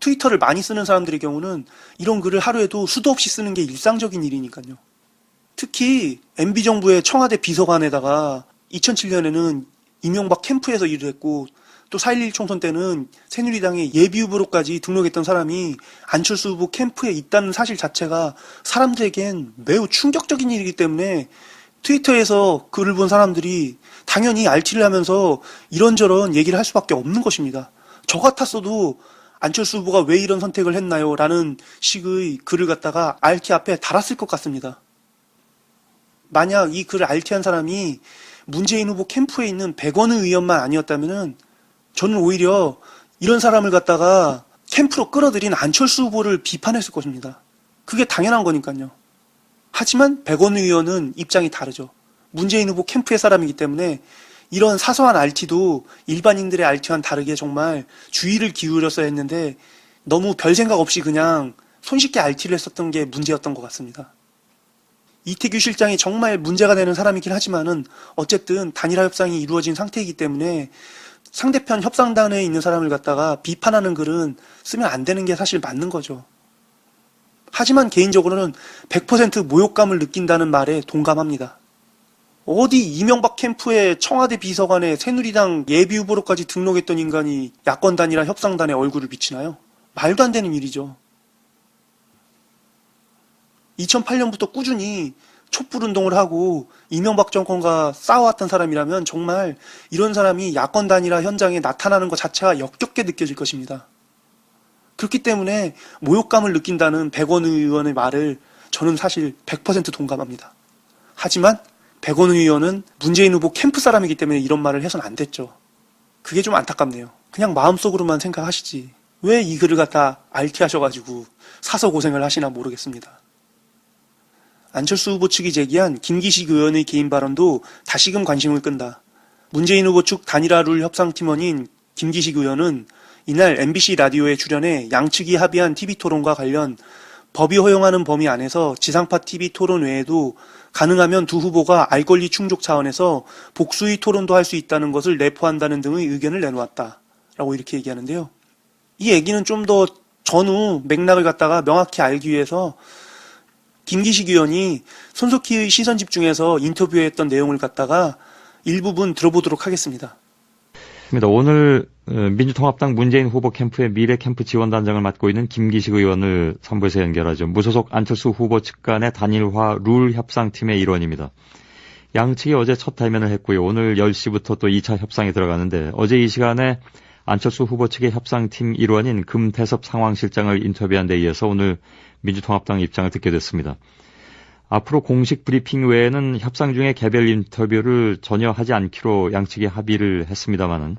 트위터를 많이 쓰는 사람들의 경우는 이런 글을 하루에도 수도 없이 쓰는 게 일상적인 일이니까요. 특히 MB정부의 청와대 비서관에다가 2007년에는 이명박 캠프에서 일을 했고 또 4.11 총선 때는 새누리당의 예비후보로까지 등록했던 사람이 안철수 후보 캠프에 있다는 사실 자체가 사람들에겐 매우 충격적인 일이기 때문에 트위터에서 글을 본 사람들이 당연히 RT를 하면서 이런저런 얘기를 할 수밖에 없는 것입니다. 저 같았어도 안철수 후보가 왜 이런 선택을 했나요? 라는 식의 글을 갖다가 RT 앞에 달았을 것 같습니다. 만약 이 글을 RT한 사람이 문재인 후보 캠프에 있는 백원의 의원만 아니었다면은 저는 오히려 이런 사람을 갖다가 캠프로 끌어들인 안철수 후보를 비판했을 것입니다. 그게 당연한 거니까요. 하지만 백원의 의원은 입장이 다르죠. 문재인 후보 캠프의 사람이기 때문에 이런 사소한 RT도 일반인들의 RT와는 다르게 정말 주의를 기울였어야 했는데 너무 별 생각 없이 그냥 손쉽게 RT를 했었던 게 문제였던 것 같습니다. 이태규 실장이 정말 문제가 되는 사람이긴 하지만은 어쨌든 단일화 협상이 이루어진 상태이기 때문에 상대편 협상단에 있는 사람을 갖다가 비판하는 글은 쓰면 안 되는 게 사실 맞는 거죠. 하지만 개인적으로는 100% 모욕감을 느낀다는 말에 동감합니다. 어디 이명박 캠프의 청와대 비서관에 새누리당 예비후보로까지 등록했던 인간이 야권 단일화 협상단에 얼굴을 비치나요? 말도 안 되는 일이죠. 2008년부터 꾸준히 촛불운동을 하고 이명박 정권과 싸워왔던 사람이라면 정말 이런 사람이 야권 단일화 현장에 나타나는 것 자체가 역겹게 느껴질 것입니다. 그렇기 때문에 모욕감을 느낀다는 백원의 의원의 말을 저는 사실 100% 동감합니다. 하지만 백원의 의원은 문재인 후보 캠프 사람이기 때문에 이런 말을 해서는 안 됐죠. 그게 좀 안타깝네요. 그냥 마음속으로만 생각하시지 왜 이 글을 갖다 RT하셔가지고 사서 고생을 하시나 모르겠습니다. 안철수 후보 측이 제기한 김기식 의원의 개인 발언도 다시금 관심을 끈다. 문재인 후보 측 단일화 룰 협상팀원인 김기식 의원은 이날 MBC 라디오에 출연해 양측이 합의한 TV토론과 관련 법이 허용하는 범위 안에서 지상파 TV 토론 외에도 가능하면 두 후보가 알 권리 충족 차원에서 복수의 토론도 할 수 있다는 것을 내포한다는 등의 의견을 내놓았다. 라고 이렇게 얘기하는데요. 이 얘기는 좀 더 전후 맥락을 갖다가 명확히 알기 위해서 김기식 의원이 손석희의 시선 집중에서 인터뷰했던 내용을 갖다가 일부분 들어보도록 하겠습니다. 오늘 민주통합당 문재인 후보 캠프의 미래 캠프 지원단장을 맡고 있는 김기식 의원을 3부에서 연결하죠. 무소속 안철수 후보 측 간의 단일화 룰 협상팀의 일원입니다. 양측이 어제 첫対면을 했고요. 오늘 10시부터 또 2차 협상에 들어가는데 어제 이 시간에 안철수 후보 측의 협상팀 일원인 금태섭 상황실장을 인터뷰한 데 이어서 오늘 민주통합당 입장을 듣게 됐습니다. 앞으로 공식 브리핑 외에는 협상 중에 개별 인터뷰를 전혀 하지 않기로 양측이 합의를 했습니다마는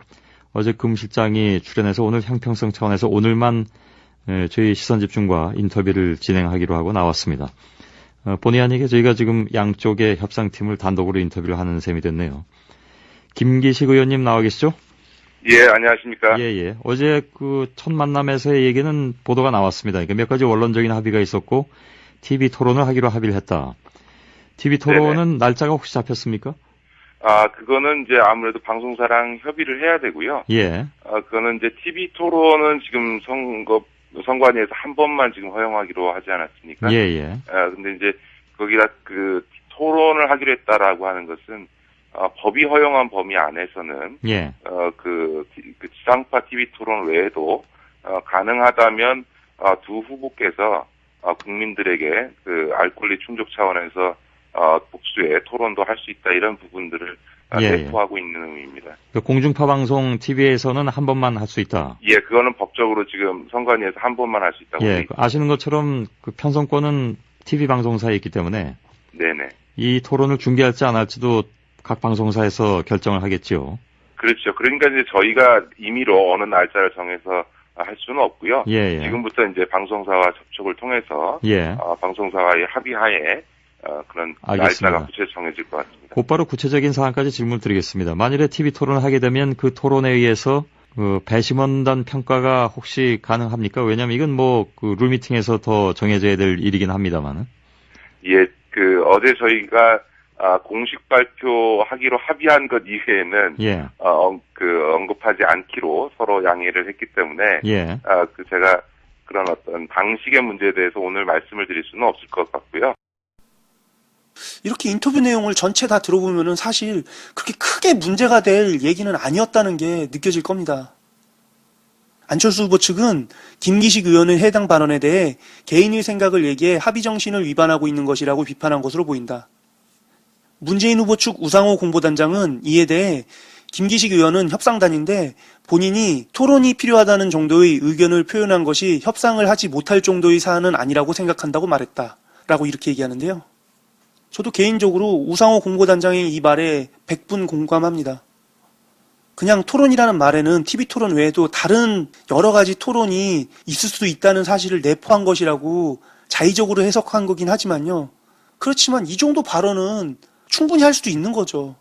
어제 금 실장이 출연해서 오늘 형평성 차원에서 오늘만 저희 시선집중과 인터뷰를 진행하기로 하고 나왔습니다. 본의 아니게 저희가 지금 양쪽의 협상팀을 단독으로 인터뷰를 하는 셈이 됐네요. 김기식 의원님 나와 계시죠? 예, 안녕하십니까? 예. 어제 그 첫 만남에서의 얘기는 보도가 나왔습니다. 그러니까 몇 가지 원론적인 합의가 있었고 TV 토론을 하기로 합의를 했다. TV 토론은 네네. 날짜가 혹시 잡혔습니까? 그거는 이제 아무래도 방송사랑 협의를 해야 되고요. 예. 그거는 이제 TV 토론은 지금 선관위에서 한 번만 지금 허용하기로 하지 않았습니까? 예. 근데 이제 거기다 그 토론을 하기로 했다라고 하는 것은 법이 허용한 범위 안에서는 예. 그 지상파 TV 토론 외에도 가능하다면 두 후보께서 국민들에게 그 알 권리 충족 차원에서 복수의 토론도 할 수 있다 이런 부분들을 내포하고 있는 의미입니다. 그 공중파 방송 TV에서는 한 번만 할 수 있다. 예, 그거는 법적으로 지금 선관위에서 한 번만 할 수 있다고. 예, 아시는 것처럼 그 편성권은 TV 방송사에 있기 때문에. 네네. 이 토론을 중계할지 안 할지도 각 방송사에서 결정을 하겠죠. 그렇죠. 그러니까 이제 저희가 임의로 어느 날짜를 정해서 할 수는 없고요. 예. 지금부터 이제 방송사와 접촉을 통해서 방송사와의 합의하에 그런 알겠습니다. 날짜가 구체적으로 정해질 것 같습니다. 곧바로 구체적인 사항까지 질문 드리겠습니다. 만일에 TV 토론을 하게 되면 그 토론에 의해서 그 배심원단 평가가 혹시 가능합니까? 왜냐하면 이건 그 룰미팅에서 더 정해져야 될 일이긴 합니다만은. 예, 어제 저희가 공식 발표하기로 합의한 것 이외에는 언급하지 않기로 서로 양해를 했기 때문에 제가 그런 어떤 방식의 문제에 대해서 오늘 말씀을 드릴 수는 없을 것 같고요. 이렇게 인터뷰 내용을 전체 다 들어보면은 사실 그렇게 크게 문제가 될 얘기는 아니었다는 게 느껴질 겁니다. 안철수 후보 측은 김기식 의원의 해당 발언에 대해 개인의 생각을 얘기해 합의 정신을 위반하고 있는 것이라고 비판한 것으로 보인다. 문재인 후보 측 우상호 공보단장은 이에 대해 김기식 의원은 협상단인데 본인이 토론이 필요하다는 정도의 의견을 표현한 것이 협상을 하지 못할 정도의 사안은 아니라고 생각한다고 말했다. 라고 이렇게 얘기하는데요. 저도 개인적으로 우상호 공보단장의 이 말에 100분 공감합니다. 그냥 토론이라는 말에는 TV토론 외에도 다른 여러 가지 토론이 있을 수도 있다는 사실을 내포한 것이라고 자의적으로 해석한 거긴 하지만요. 그렇지만 이 정도 발언은 충분히 할 수도 있는 거죠.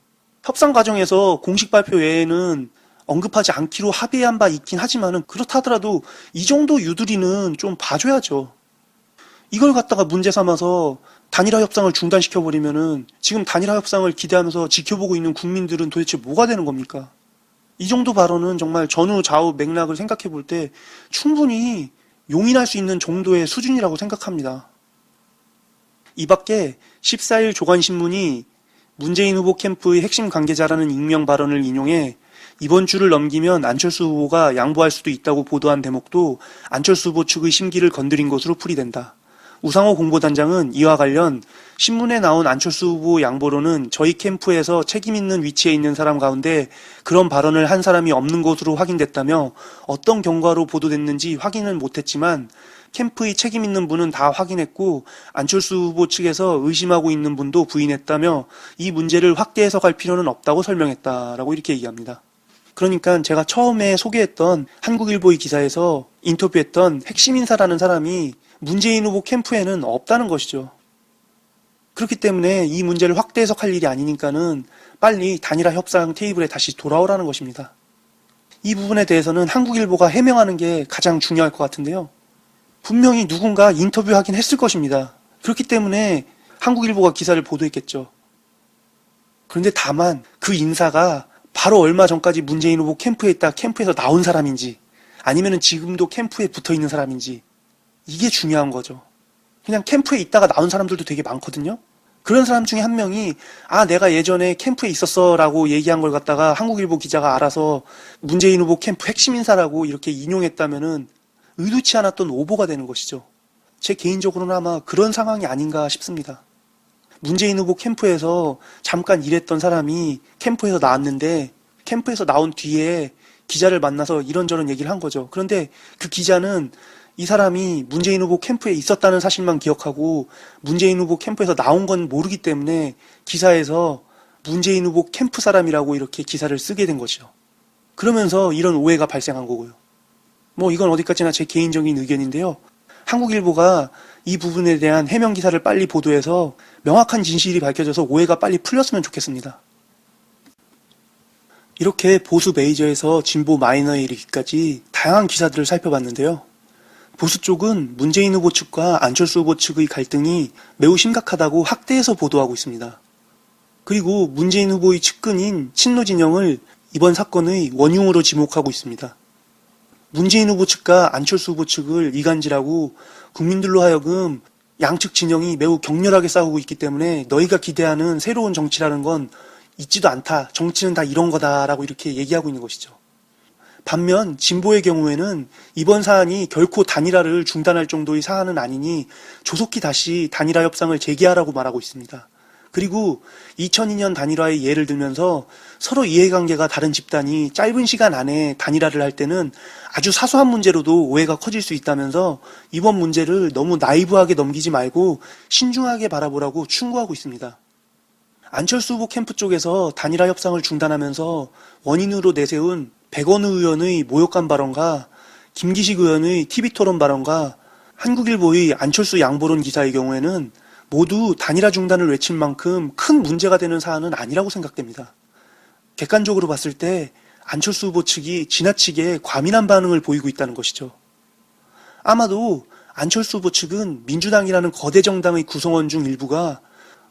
협상 과정에서 공식 발표 외에는 언급하지 않기로 합의한 바 있긴 하지만은 그렇다 하더라도 이 정도 유두리는 좀 봐줘야죠. 이걸 갖다가 문제 삼아서 단일화 협상을 중단시켜버리면은 지금 단일화 협상을 기대하면서 지켜보고 있는 국민들은 도대체 뭐가 되는 겁니까? 이 정도 발언은 정말 전후 좌우 맥락을 생각해 볼 때 충분히 용인할 수 있는 정도의 수준이라고 생각합니다. 이 밖에 14일 조간신문이 문재인 후보 캠프의 핵심 관계자라는 익명 발언을 인용해 이번 주를 넘기면 안철수 후보가 양보할 수도 있다고 보도한 대목도 안철수 후보 측의 심기를 건드린 것으로 풀이된다. 우상호 공보단장은 이와 관련 신문에 나온 안철수 후보 양보로는 저희 캠프에서 책임 있는 위치에 있는 사람 가운데 그런 발언을 한 사람이 없는 것으로 확인됐다며 어떤 경과로 보도됐는지 확인은 못했지만 캠프의 책임 있는 분은 다 확인했고 안철수 후보 측에서 의심하고 있는 분도 부인했다며 이 문제를 확대 해석할 필요는 없다고 설명했다라고 이렇게 얘기합니다. 그러니까 제가 처음에 소개했던 한국일보의 기사에서 인터뷰했던 핵심 인사라는 사람이 문재인 후보 캠프에는 없다는 것이죠. 그렇기 때문에 이 문제를 확대 해석할 일이 아니니까는 빨리 단일화 협상 테이블에 다시 돌아오라는 것입니다. 이 부분에 대해서는 한국일보가 해명하는 게 가장 중요할 것 같은데요. 분명히 누군가 인터뷰하긴 했을 것입니다. 그렇기 때문에 한국일보가 기사를 보도했겠죠. 그런데 다만 그 인사가 바로 얼마 전까지 문재인 후보 캠프에 있다 캠프에서 나온 사람인지 아니면은 지금도 캠프에 붙어 있는 사람인지 이게 중요한 거죠. 그냥 캠프에 있다가 나온 사람들도 되게 많거든요. 그런 사람 중에 한 명이 내가 예전에 캠프에 있었어 라고 얘기한 걸 갖다가 한국일보 기자가 알아서 문재인 후보 캠프 핵심 인사라고 이렇게 인용했다면은 의도치 않았던 오보가 되는 것이죠. 제 개인적으로는 아마 그런 상황이 아닌가 싶습니다. 문재인 후보 캠프에서 잠깐 일했던 사람이 캠프에서 나왔는데 캠프에서 나온 뒤에 기자를 만나서 이런저런 얘기를 한 거죠. 그런데 그 기자는 이 사람이 문재인 후보 캠프에 있었다는 사실만 기억하고 문재인 후보 캠프에서 나온 건 모르기 때문에 기사에서 문재인 후보 캠프 사람이라고 이렇게 기사를 쓰게 된 거죠. 그러면서 이런 오해가 발생한 거고요. 이건 어디까지나 제 개인적인 의견인데요. 한국일보가 이 부분에 대한 해명 기사를 빨리 보도해서 명확한 진실이 밝혀져서 오해가 빨리 풀렸으면 좋겠습니다. 이렇게 보수 메이저에서 진보 마이너에 이르기까지 다양한 기사들을 살펴봤는데요. 보수 쪽은 문재인 후보 측과 안철수 후보 측의 갈등이 매우 심각하다고 확대해서 보도하고 있습니다. 그리고 문재인 후보의 측근인 친노 진영을 이번 사건의 원흉으로 지목하고 있습니다. 문재인 후보 측과 안철수 후보 측을 이간질하고 국민들로 하여금 양측 진영이 매우 격렬하게 싸우고 있기 때문에 너희가 기대하는 새로운 정치라는 건 있지도 않다. 정치는 다 이런 거다라고 이렇게 얘기하고 있는 것이죠. 반면 진보의 경우에는 이번 사안이 결코 단일화를 중단할 정도의 사안은 아니니 조속히 다시 단일화 협상을 재개하라고 말하고 있습니다. 그리고 2002년 단일화의 예를 들면서 서로 이해관계가 다른 집단이 짧은 시간 안에 단일화를 할 때는 아주 사소한 문제로도 오해가 커질 수 있다면서 이번 문제를 너무 나이브하게 넘기지 말고 신중하게 바라보라고 충고하고 있습니다. 안철수 후보 캠프 쪽에서 단일화 협상을 중단하면서 원인으로 내세운 백원우 의원의 모욕감 발언과 김기식 의원의 TV토론 발언과 한국일보의 안철수 양보론 기사의 경우에는 모두 단일화 중단을 외칠 만큼 큰 문제가 되는 사안은 아니라고 생각됩니다. 객관적으로 봤을 때 안철수 후보 측이 지나치게 과민한 반응을 보이고 있다는 것이죠. 아마도 안철수 후보 측은 민주당이라는 거대 정당의 구성원 중 일부가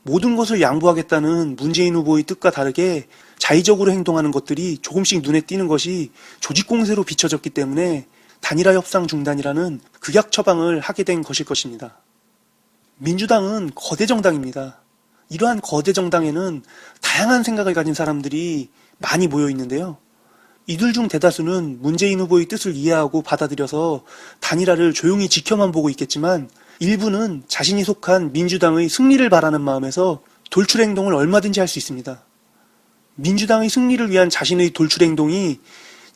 모든 것을 양보하겠다는 문재인 후보의 뜻과 다르게 자의적으로 행동하는 것들이 조금씩 눈에 띄는 것이 조직공세로 비춰졌기 때문에 단일화 협상 중단이라는 극약 처방을 하게 된 것일 것입니다. 민주당은 거대 정당입니다. 이러한 거대 정당에는 다양한 생각을 가진 사람들이 많이 모여 있는데요. 이들 중 대다수는 문재인 후보의 뜻을 이해하고 받아들여서 단일화를 조용히 지켜만 보고 있겠지만, 일부는 자신이 속한 민주당의 승리를 바라는 마음에서 돌출 행동을 얼마든지 할 수 있습니다. 민주당의 승리를 위한 자신의 돌출 행동이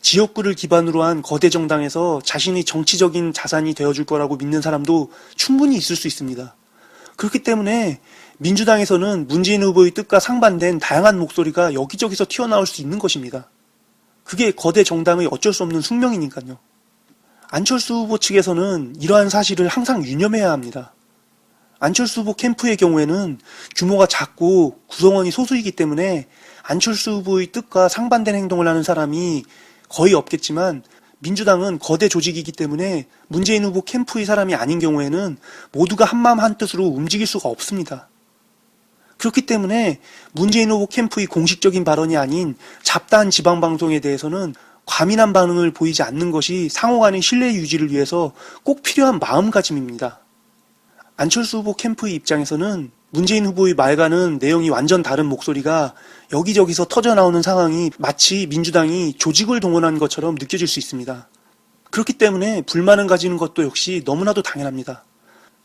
지역구를 기반으로 한 거대 정당에서 자신의 정치적인 자산이 되어줄 거라고 믿는 사람도 충분히 있을 수 있습니다. 그렇기 때문에 민주당에서는 문재인 후보의 뜻과 상반된 다양한 목소리가 여기저기서 튀어나올 수 있는 것입니다. 그게 거대 정당의 어쩔 수 없는 숙명이니까요. 안철수 후보 측에서는 이러한 사실을 항상 유념해야 합니다. 안철수 후보 캠프의 경우에는 규모가 작고 구성원이 소수이기 때문에 안철수 후보의 뜻과 상반된 행동을 하는 사람이 거의 없겠지만, 민주당은 거대 조직이기 때문에 문재인 후보 캠프의 사람이 아닌 경우에는 모두가 한마음 한뜻으로 움직일 수가 없습니다. 그렇기 때문에 문재인 후보 캠프의 공식적인 발언이 아닌 잡다한 지방방송에 대해서는 과민한 반응을 보이지 않는 것이 상호 간의 신뢰 유지를 위해서 꼭 필요한 마음가짐입니다. 안철수 후보 캠프의 입장에서는 문재인 후보의 말과는 내용이 완전 다른 목소리가 여기저기서 터져나오는 상황이 마치 민주당이 조직을 동원한 것처럼 느껴질 수 있습니다. 그렇기 때문에 불만을 가지는 것도 역시 너무나도 당연합니다.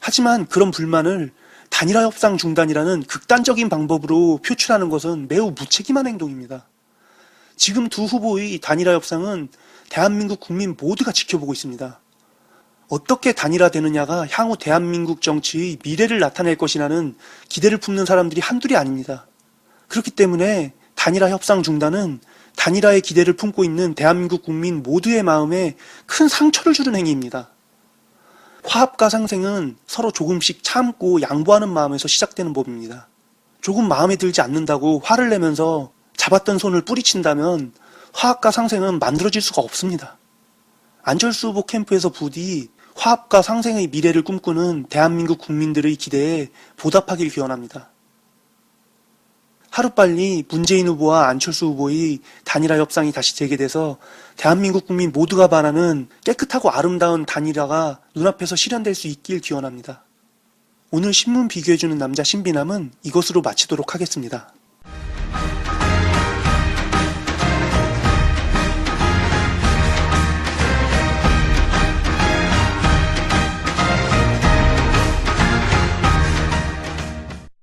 하지만 그런 불만을 단일화 협상 중단이라는 극단적인 방법으로 표출하는 것은 매우 무책임한 행동입니다. 지금 두 후보의 단일화 협상은 대한민국 국민 모두가 지켜보고 있습니다. 어떻게 단일화되느냐가 향후 대한민국 정치의 미래를 나타낼 것이라는 기대를 품는 사람들이 한둘이 아닙니다. 그렇기 때문에 단일화 협상 중단은 단일화의 기대를 품고 있는 대한민국 국민 모두의 마음에 큰 상처를 주는 행위입니다. 화합과 상생은 서로 조금씩 참고 양보하는 마음에서 시작되는 법입니다. 조금 마음에 들지 않는다고 화를 내면서 잡았던 손을 뿌리친다면 화합과 상생은 만들어질 수가 없습니다. 안철수 후보 캠프에서 부디 화합과 상생의 미래를 꿈꾸는 대한민국 국민들의 기대에 보답하길 기원합니다. 하루빨리 문재인 후보와 안철수 후보의 단일화 협상이 다시 재개돼서 대한민국 국민 모두가 바라는 깨끗하고 아름다운 단일화가 눈앞에서 실현될 수 있길 기원합니다. 오늘 신문 비교해주는 남자 신비남은 이것으로 마치도록 하겠습니다.